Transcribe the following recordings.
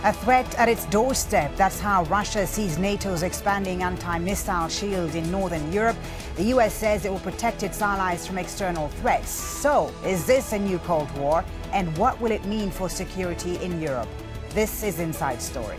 A threat at its doorstep. That's how Russia sees NATO's expanding anti-missile shield in northern Europe. The US says it will protect its allies from external threats. So, is this a new Cold War? And what will it mean for security in Europe? This is Inside Story.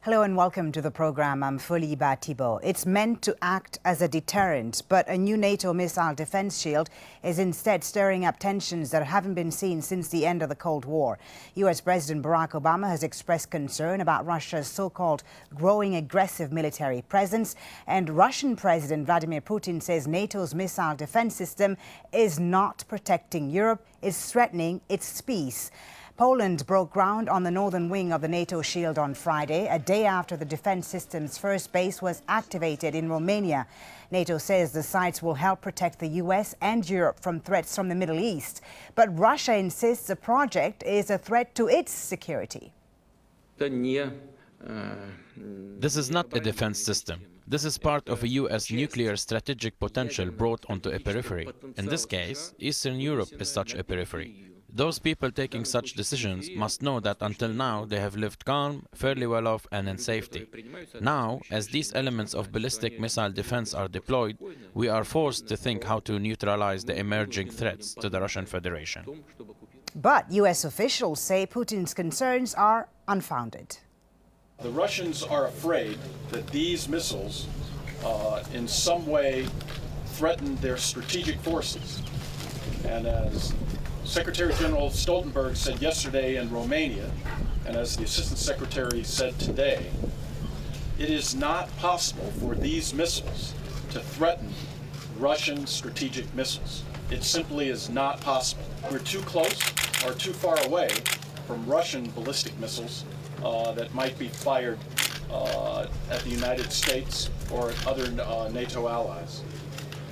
Hello and welcome to the program. I'm Folly Thibault. It's meant to act as a deterrent, but a new NATO missile defense shield is instead stirring up tensions that haven't been seen since the end of the Cold War. US President Barack Obama has expressed concern about Russia's so-called growing aggressive military presence, and Russian President Vladimir Putin says NATO's missile defense system is not protecting Europe, it's threatening its peace. Poland broke ground on the northern wing of the NATO shield on Friday, a day after the defense system's first base was activated in Romania. NATO says the sites will help protect the US and Europe from threats from the Middle East. But Russia insists the project is a threat to its security. This is not a defense system. This is part of a US nuclear strategic potential brought onto a periphery. In this case, Eastern Europe is such a periphery. Those people taking such decisions must know that until now they have lived calm, fairly well off and in safety. Now, as these elements of ballistic missile defense are deployed, we are forced to think how to neutralize the emerging threats to the Russian Federation. But US officials say Putin's concerns are unfounded. The Russians are afraid that these missiles in some way threaten their strategic forces. And as Secretary General Stoltenberg said yesterday in Romania, and as the Assistant Secretary said today, it is not possible for these missiles to threaten Russian strategic missiles. It simply is not possible. We're too close or too far away from Russian ballistic missiles that might be fired at the United States or at other NATO allies.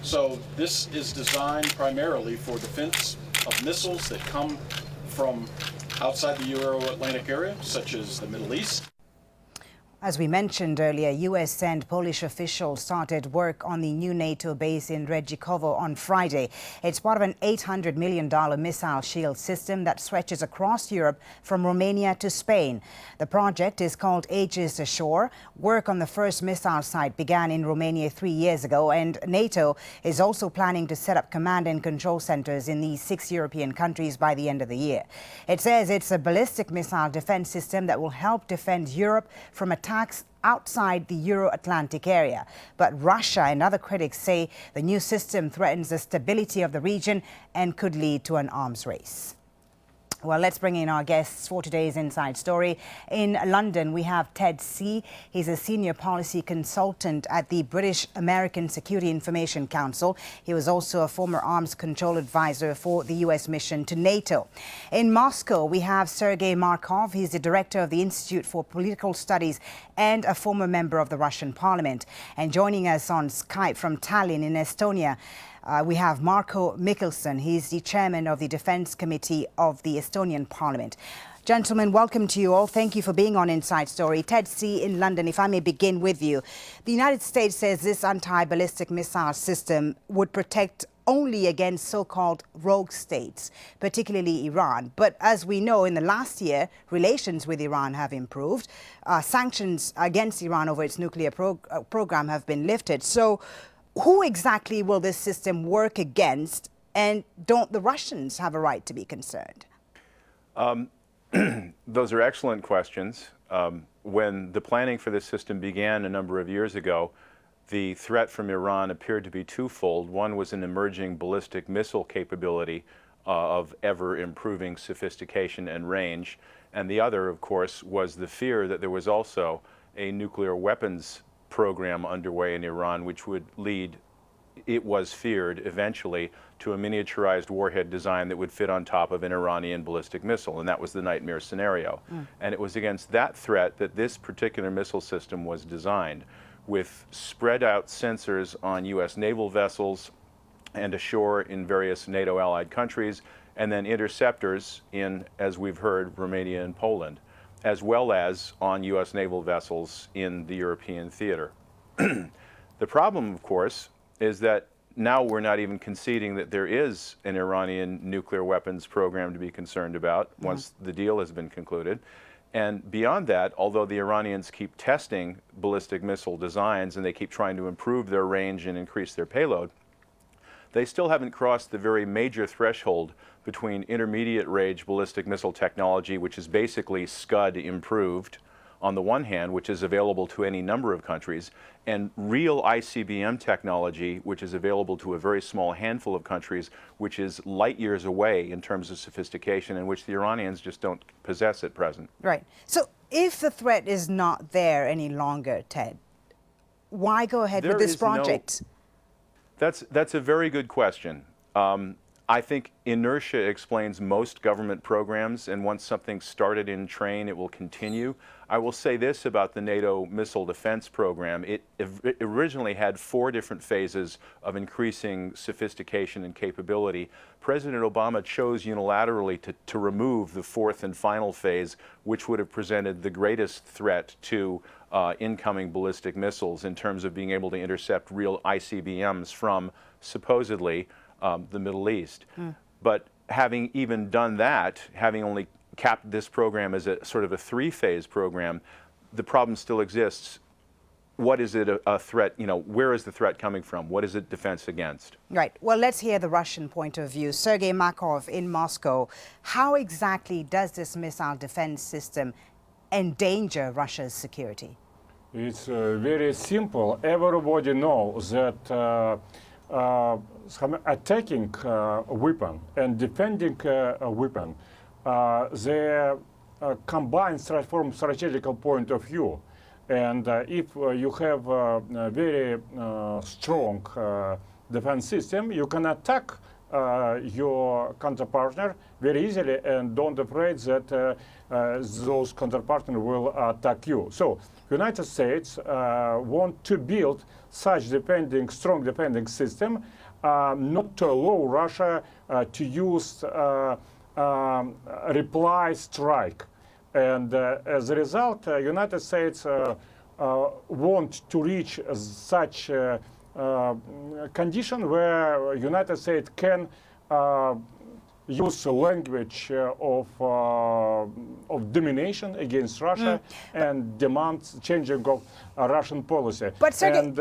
So this is designed primarily for defense of missiles that come from outside the Euro-Atlantic area, such as the Middle East. As we mentioned earlier, US and Polish officials started work on the new NATO base in Redzikowo on Friday. It's part of an $800 million missile shield system that stretches across Europe from Romania to Spain. The project is called Aegis Ashore. Work on the first missile site began in Romania 3 years ago, and NATO is also planning to set up command and control centers in these 6 European countries by the end of the year. It says it's a ballistic missile defense system that will help defend Europe from attacks outside the Euro-Atlantic area. But Russia and other critics say the new system threatens the stability of the region and could lead to an arms race. Well, let's bring in our guests for today's Inside Story. In London, we have Ted See. He's a senior policy consultant at the British American Security Information Council. He was also a former arms control advisor for the US mission to NATO. In Moscow, we have Sergei Markov. He's the director of the Institute for Political Studies and a former member of the Russian parliament. And joining us on Skype from Tallinn in Estonia, we have Marko Mihkelson. He's the chairman of the Defense Committee of the Estonian Parliament. Gentlemen, welcome to you all. Thank you for being on Inside Story. Ted See in London, if I may begin with you. The United States says this anti-ballistic missile system would protect only against so-called rogue states, particularly Iran. But as we know, in the last year, relations with Iran have improved. Sanctions against Iran over its nuclear program have been lifted. So who exactly will this system work against, and don't the Russians have a right to be concerned? Those are excellent questions. When the planning for this system began a number of years ago, the threat from Iran appeared to be twofold. One was an emerging ballistic missile capability of ever-improving sophistication and range, and the other, of course, was the fear that there was also a nuclear weapons program underway in Iran, which would lead, it was feared, eventually to a miniaturized warhead design that would fit on top of an Iranian ballistic missile, and that was the nightmare scenario. And it was against that threat that this particular missile system was designed, with spread out sensors on US naval vessels and ashore in various NATO allied countries, and then interceptors in, as we've heard, Romania and Poland, as well as on U.S. naval vessels in the European theater. The problem, of course, is that now we're not even conceding that there is an Iranian nuclear weapons program to be concerned about once the deal has been concluded. And beyond that, although the Iranians keep testing ballistic missile designs and they keep trying to improve their range and increase their payload, they still haven't crossed the very major threshold between intermediate range ballistic missile technology, which is basically Scud improved on the one hand, which is available to any number of countries, and real ICBM technology, which is available to a very small handful of countries, which is light years away in terms of sophistication, and which the Iranians just don't possess at present. Right. So if the threat is not there any longer, Ted, why go ahead with this project? That's a very good question. I think inertia explains most government programs, and once something's started in train, it will continue. I will say this about the NATO missile defense program. It originally had 4 different phases of increasing sophistication and capability. President Obama chose unilaterally to remove the 4th and final phase, which would have presented the greatest threat to incoming ballistic missiles in terms of being able to intercept real ICBMs from, supposedly, the Middle East. But having even done that, having only capped this program as a sort of a 3-phase program, the problem still exists. What is it a threat, where is the threat coming from? What is it defense against? Right. Well, let's hear the Russian point of view. Sergei Markov in Moscow. How exactly does this missile defense system endanger Russia's security? It's very simple. Everybody knows that attacking a weapon and defending a weapon, they combine from strategical point of view. And if you have a very strong defense system, you can attack your counterpartner very easily and don't afraid that those counterpartners will attack you. So United States want to build such strong defending system, not to allow Russia to use reply strike. And as a result, United States want to reach such condition where United States can use language of domination against Russia and demand changing of Russian policy. But Sergei, and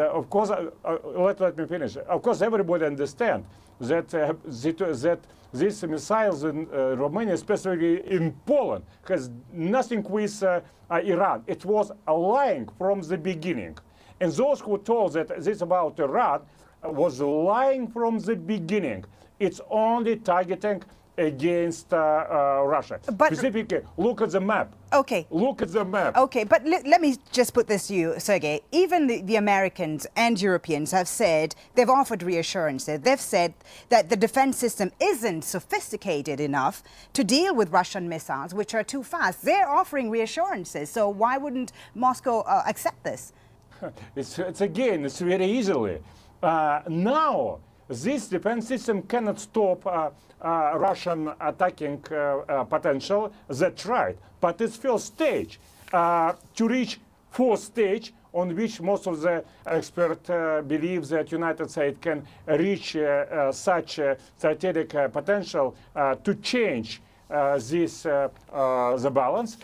of course, let me finish. Of course, everybody understands that that these missiles in Romania, especially in Poland, has nothing with Iran. It was a lying from the beginning. And those who told that this about Iran was lying from the beginning. It's only targeting against Russia. But specifically, look at the map. Okay. Look at the map. Okay, but let me just put this to you, Sergei. Even the Americans and Europeans have said, they've offered reassurances. They've said that the defense system isn't sophisticated enough to deal with Russian missiles, which are too fast. They're offering reassurances. So why wouldn't Moscow accept this? It's very easily. Now, this defense system cannot stop Russian attacking potential. That's right. But it's first stage. To reach 4th stage, on which most of the experts believe that United States can reach such strategic potential to change the balance.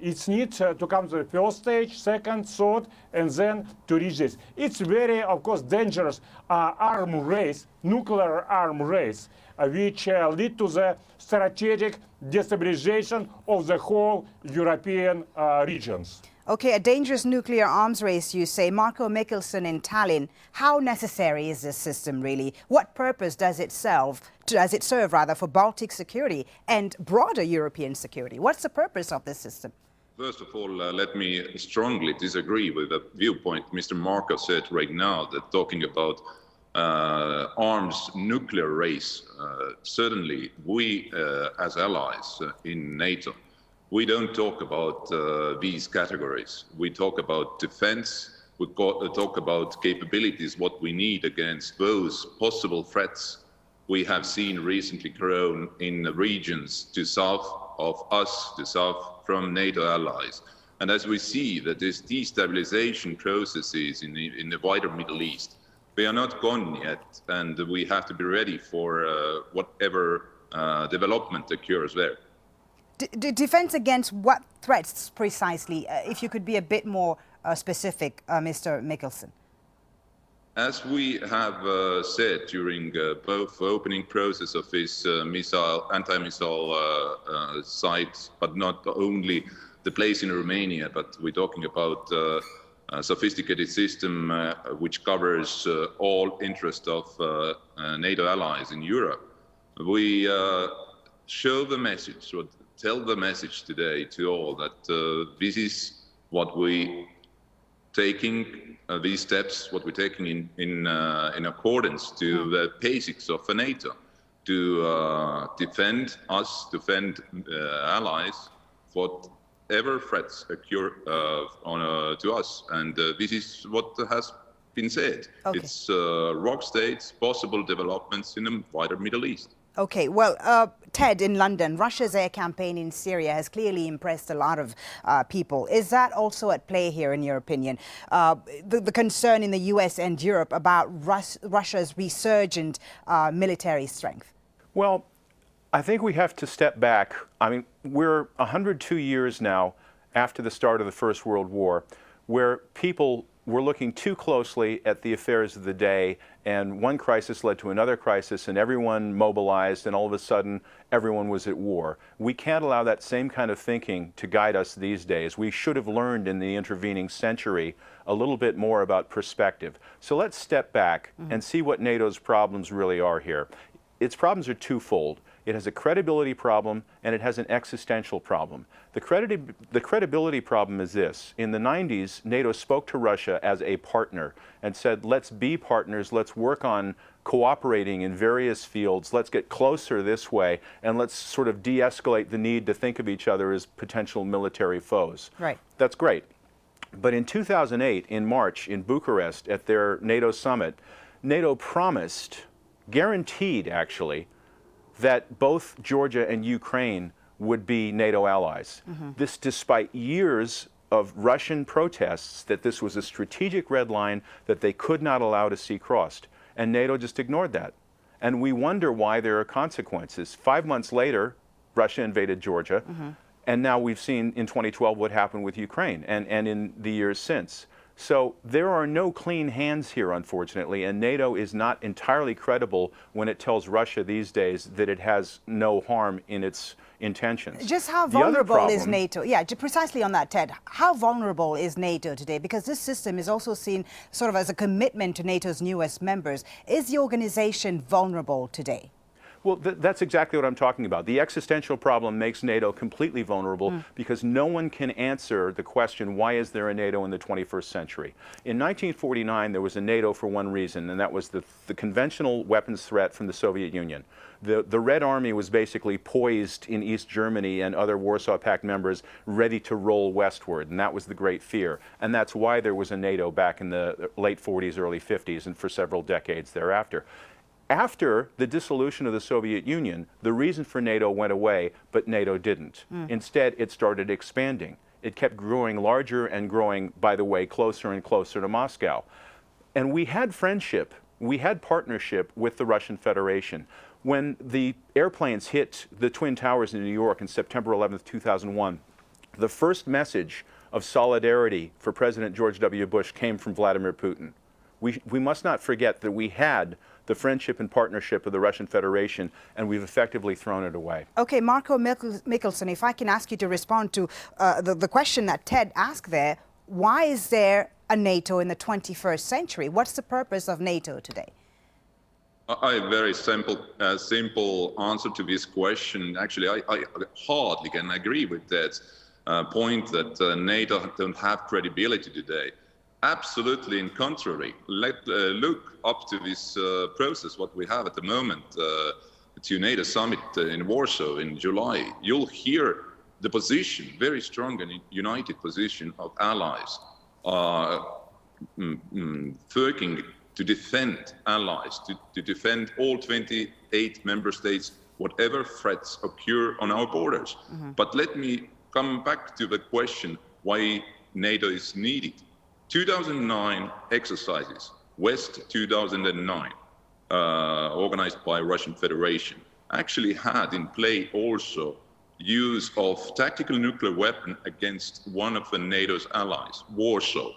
It needs to come to the 1st stage, 2nd, 3rd, and then to reach this. It's very, of course, dangerous arm race, nuclear arm race, which lead to the strategic destabilization of the whole European regions. Okay, a dangerous nuclear arms race, you say. Marko Mikkelsen in Tallinn. How necessary is this system, really? What purpose does it serve for Baltic security and broader European security? What's the purpose of this system? First of all, let me strongly disagree with the viewpoint Mr. Marko said right now, that talking about arms nuclear race. Certainly, we as allies in NATO, we don't talk about these categories. We talk about defense, we talk about capabilities, what we need against those possible threats we have seen recently grown in the regions to south of us, to south from NATO allies. And as we see that this destabilization processes in the wider Middle East, we are not gone yet, and we have to be ready for whatever development occurs there. Defense against what threats precisely? If you could be a bit more specific, Mr. Mikkelsen. As we have said during both opening process of this anti-missile site, but not only the place in Romania, but we're talking about a sophisticated system which covers all interests of NATO allies in Europe. We show the message, or tell the message today to all that this is what we taking these steps, what we're taking in accordance to the basics of NATO, to defend us, defend allies, whatever threats occur to us. And this is what has been said. Okay. It's rock states, possible developments in the wider Middle East. Okay, well, Ted, in London, Russia's air campaign in Syria has clearly impressed a lot of people. Is that also at play here, in your opinion? The concern in the US and Europe about Russia's resurgent military strength? Well, I think we have to step back. I mean, we're 102 years now after the start of the First World War, where people were looking too closely at the affairs of the day, and one crisis led to another crisis, and everyone mobilized, and all of a sudden everyone was at war. We can't allow that same kind of thinking to guide us these days. We should have learned in the intervening century a little bit more about perspective. So let's step back and see what NATO's problems really are here. Its problems are twofold. It has a credibility problem and it has an existential problem. The credibility problem is this. In the 90s, NATO spoke to Russia as a partner and said, let's be partners, let's work on cooperating in various fields, let's get closer this way, and let's sort of de-escalate the need to think of each other as potential military foes. Right. That's great. But in 2008, in March, in Bucharest, at their NATO summit, NATO promised, guaranteed actually, that both Georgia and Ukraine would be NATO allies. This despite years of Russian protests that this was a strategic red line that they could not allow to see crossed. And NATO just ignored that. And we wonder why there are consequences. 5 months later, Russia invaded Georgia. And now we've seen in 2012 what happened with Ukraine and in the years since. So there are no clean hands here, unfortunately, and NATO is not entirely credible when it tells Russia these days that it has no harm in its intentions. Just how vulnerable is NATO? Yeah, precisely on that, Ted. How vulnerable is NATO today? Because this system is also seen sort of as a commitment to NATO's newest members. Is the organization vulnerable today? Well, that's exactly what I'm talking about. The existential problem makes NATO completely vulnerable because no one can answer the question, why is there a NATO in the 21st century? In 1949, there was a NATO for one reason, and that was the conventional weapons threat from the Soviet Union. The Red Army was basically poised in East Germany and other Warsaw Pact members ready to roll westward, and that was the great fear. And that's why there was a NATO back in the late 40s, early 50s, and for several decades thereafter. After the dissolution of the Soviet Union, the reason for NATO went away, but NATO didn't. Instead, it started expanding. It kept growing larger and growing, by the way, closer and closer to Moscow. And we had friendship, we had partnership with the Russian Federation. When the airplanes hit the Twin Towers in New York on September 11th, 2001, the first message of solidarity for President George W. Bush came from Vladimir Putin. We must not forget that we had the friendship and partnership of the Russian Federation, and we've effectively thrown it away. Okay, Marco Mikkelsen, if I can ask you to respond to the question that Ted asked there, why is there a NATO in the 21st century? What's the purpose of NATO today? A very simple answer to this question. Actually, I hardly can agree with that point that NATO don't have credibility today. Absolutely, in contrary. Look up to this process, what we have at the moment, to NATO summit in Warsaw in July. You'll hear the position, very strong and united position of allies, working to defend allies, to defend all 28 member states, whatever threats occur on our borders. But let me come back to the question why NATO is needed. 2009 exercises, West 2009, organized by Russian Federation, actually had in play also use of tactical nuclear weapon against one of the NATO's allies, Warsaw.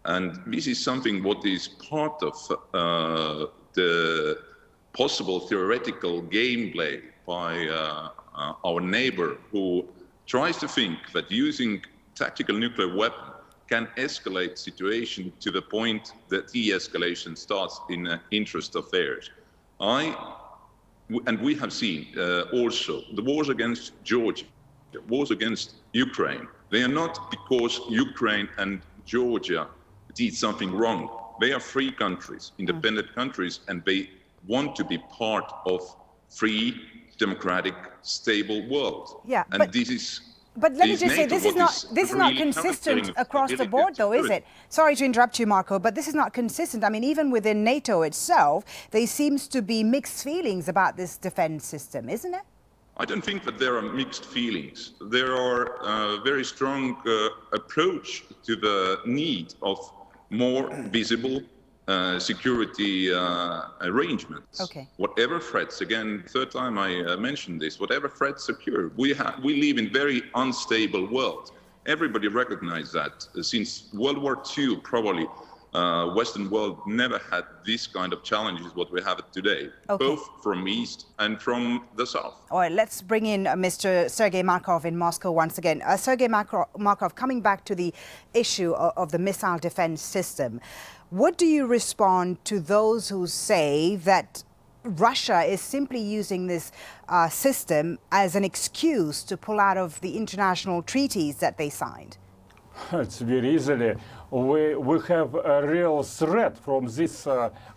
And this is something what is part of the possible theoretical gameplay by our neighbor, who tries to think that using tactical nuclear weapon can escalate situation to the point that de-escalation starts in the interest of theirs. And we have seen also the wars against Georgia, the wars against Ukraine. They are not because Ukraine and Georgia did something wrong. They are free countries, independent countries, and they want to be part of free, democratic, stable world. Yeah, and this is. But let me just say, this is not consistent across the board, though, is it? Sorry to interrupt you, Marko, but this is not consistent. I mean, even within NATO itself, there seems to be mixed feelings about this defense system, isn't it? I don't think that there are mixed feelings. There are a very strong approach to the need of more visible security arrangements. Okay. Whatever threats, again, third time I mentioned this, whatever threats occur, we live in very unstable world. Everybody recognizes that. Since World War II, probably, Western world never had this kind of challenges what we have today, both from East and from the South. All right, let's bring in Mr. Sergei Markov in Moscow once again. Sergei Markov, coming back to the issue of the missile defense system, what do you respond to those who say that Russia is simply using this system as an excuse to pull out of the international treaties that they signed? It's very easily. We have a real threat from this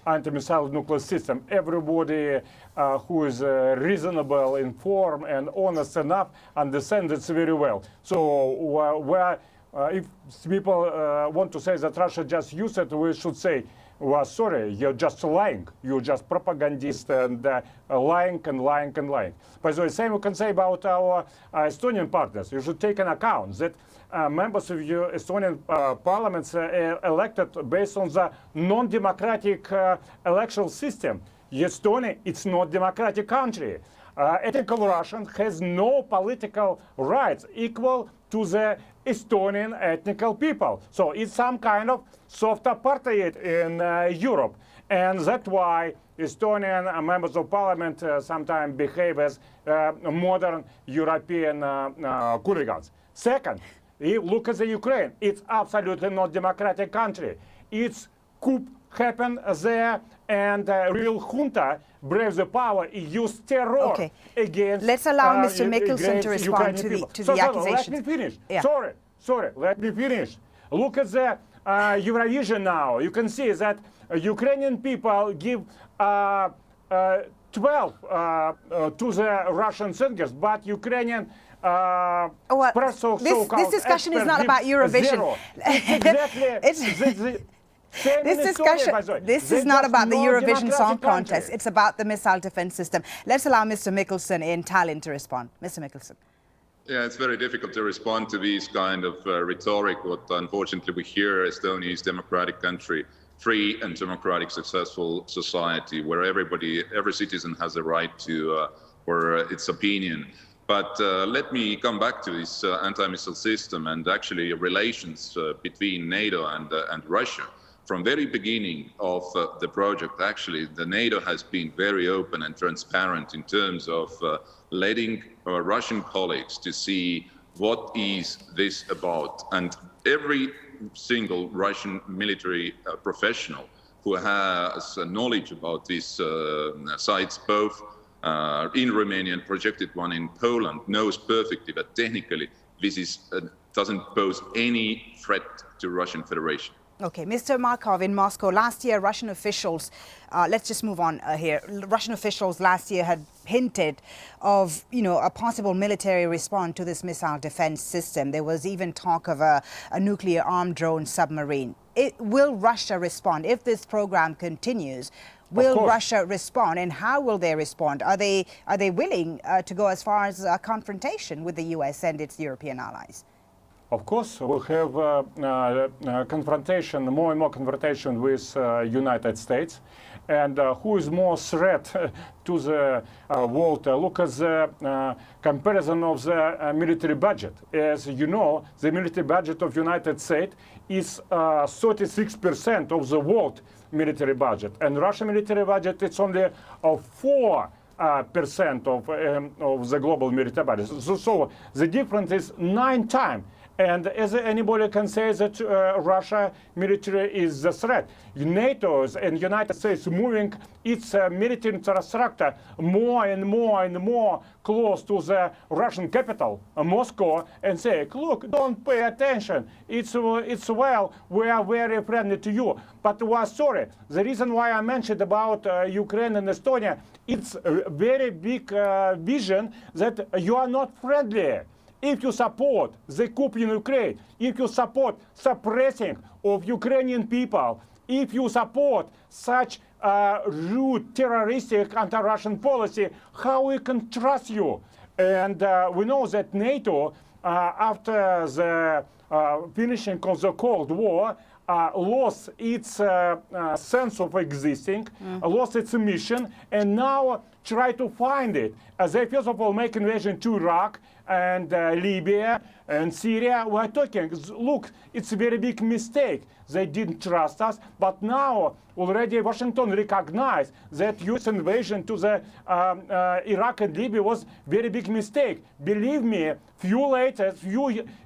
anti-missile nuclear system. Everybody who is reasonable, informed, and honest enough understands it very well. So if people want to say that Russia just used it, we should say, well, sorry, you're just lying. You're just propagandist and lying and lying and lying. By the way, same we can say about our Estonian partners. You should take into account that members of your Estonian parliaments elected based on the non-democratic electoral system. Estonia, it's not democratic country. Ethical Russian has no political rights equal to the Estonian ethnical people. So it's some kind of soft apartheid in Europe. And that's why Estonian members of parliament sometimes behave as modern European hooligans. Second, look at the Ukraine. It's absolutely not democratic country. It's coup happened there, and real junta braves the power, used terror against. Let's allow Mr. Mikkelsen to respond to the accusations. Let me finish. Yeah. Sorry, let me finish. Look at the Eurovision now. You can see that Ukrainian people give 12 to the Russian singers, but Ukrainian this discussion is not about Eurovision. This is not about the Eurovision Song Contest. It's about the missile defense system. Let's allow Mr. Mikkelsen in Tallinn to respond. Mr. Mikkelsen. Yeah, it's very difficult to respond to these kind of rhetoric. What unfortunately we hear, Estonia is a democratic country, free and democratic, successful society where every citizen has a right to for its opinion. But let me come back to this anti-missile system and actually relations between NATO and Russia. From very beginning of the project, actually, the NATO has been very open and transparent in terms of letting our Russian colleagues to see what is this about. And every single Russian military professional who has knowledge about these sites, both in Romania and projected one in Poland, knows perfectly that technically this doesn't pose any threat to Russian Federation. Okay, Mr. Markov in Moscow, last year Russian officials, let's just move on here. Russian officials last year had hinted of, a possible military response to this missile defense system. There was even talk of a nuclear armed drone submarine. will Russia respond? If this program continues, will Russia respond, and how will they respond? Are they willing to go as far as a confrontation with the US and its European allies? Of course, we'll have confrontation, more and more confrontation with United States. And who is more threat to the world? Look at the comparison of the military budget. As you know, the military budget of United States is 36% of the world military budget. And Russian military budget, it's only 4% of the global military budget. So the difference is 9 times. And as anybody can say that Russia military is the threat. NATO and United States moving its military infrastructure more and more and more close to the Russian capital, Moscow, and say, look, don't pay attention. It's well, we are very friendly to you. But sorry, the reason why I mentioned about Ukraine and Estonia, it's a very big vision that you are not friendly. If you support the coup in Ukraine, if you support suppressing of Ukrainian people, if you support such rude, terroristic, anti-Russian policy, how we can trust you? And we know that NATO, after the finishing of the Cold War, lost its sense of existing, lost its mission, and now try to find it. They first of all make invasion to Iraq and Libya and Syria. We're talking, look, it's a very big mistake. They didn't trust us, but now already Washington recognized that US invasion to the Iraq and Libya was very big mistake. Believe me, few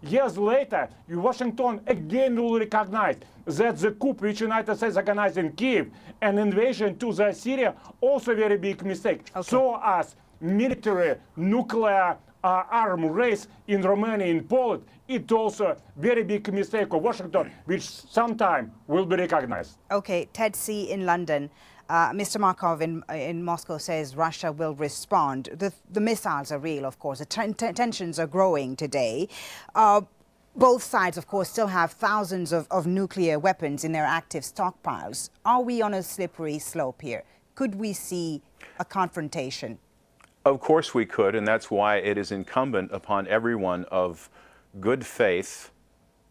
years later, Washington again will recognize that the coup which United States organized in Kiev and invasion to the Syria also very big mistake. Okay. So as military nuclear arm race in Romania and Poland, it's also very big mistake of Washington, which sometime will be recognized. Okay, Ted C. in London. Mr. Markov in Moscow says Russia will respond. The missiles are real, of course. The tensions are growing today. Both sides, of course, still have thousands of nuclear weapons in their active stockpiles. Are we on a slippery slope here? Could we see a confrontation? Of course we could, and that's why it is incumbent upon everyone of good faith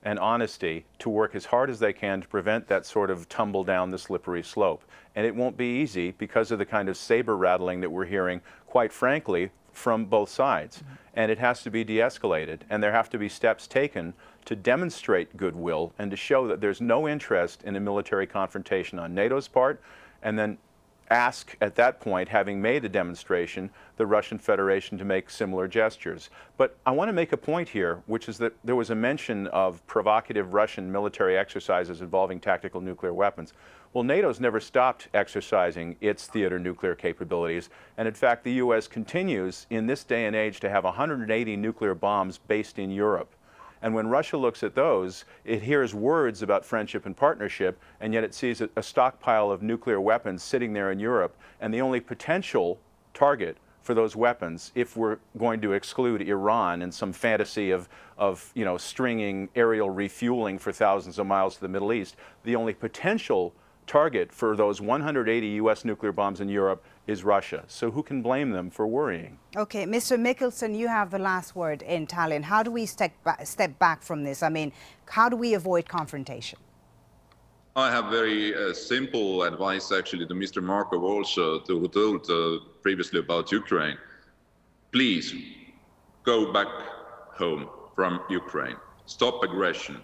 and honesty to work as hard as they can to prevent that sort of tumble down the slippery slope. And it won't be easy because of the kind of saber rattling that we're hearing, quite frankly, from both sides. And it has to be de-escalated, and there have to be steps taken to demonstrate goodwill and to show that there's no interest in a military confrontation on NATO's part, and then ask at that point, having made a demonstration, the Russian Federation to make similar gestures. But I want to make a point here, which is that there was a mention of provocative Russian military exercises involving tactical nuclear weapons. Well, NATO's never stopped exercising its theater nuclear capabilities, and in fact the US continues in this day and age to have 180 nuclear bombs based in Europe. And when Russia looks at those, it hears words about friendship and partnership, and yet it sees a stockpile of nuclear weapons sitting there in Europe. And the only potential target for those weapons, if we're going to exclude Iran and some fantasy of stringing aerial refueling for thousands of miles to the Middle East, the only potential target for those 180 US nuclear bombs in Europe is Russia. So who can blame them for worrying? Okay, Mr. Mikkelsen, you have the last word in Tallinn. How do we step back from this? I mean, how do we avoid confrontation? I have very simple advice actually to Mr. Markov also, who told previously about Ukraine. Please go back home from Ukraine. Stop aggression.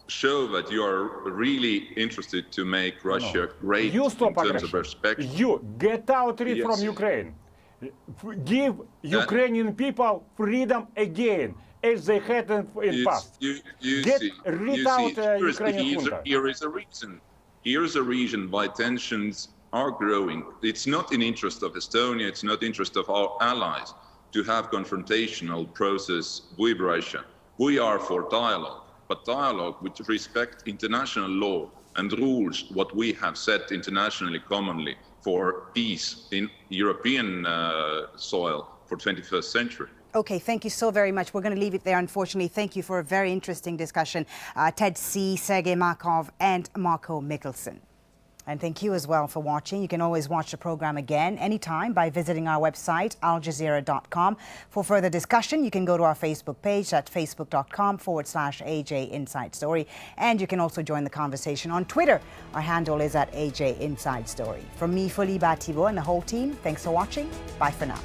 Show that you are really interested to make Russia great in terms of respect. You get out from Ukraine. Give Ukrainian people freedom again, as they had in past. Get rid out Ukrainian junta. Here is a reason. Here is a reason why tensions are growing. It's not in interest of Estonia. It's not in interest of our allies to have confrontational process with Russia. We are for dialogue. But dialogue which respect international law and rules, what we have set internationally commonly for peace in European soil for 21st century. Okay, thank you so very much. We're going to leave it there, unfortunately. Thank you for a very interesting discussion. Ted C., Sergei Markov, and Marco Mikkelsen. And thank you as well for watching. You can always watch the program again anytime by visiting our website, aljazeera.com. For further discussion, you can go to our Facebook page at facebook.com/AJ Inside Story. And you can also join the conversation on Twitter. Our handle is at AJ Inside Story. From me, Folly, Thibault, and the whole team, thanks for watching. Bye for now.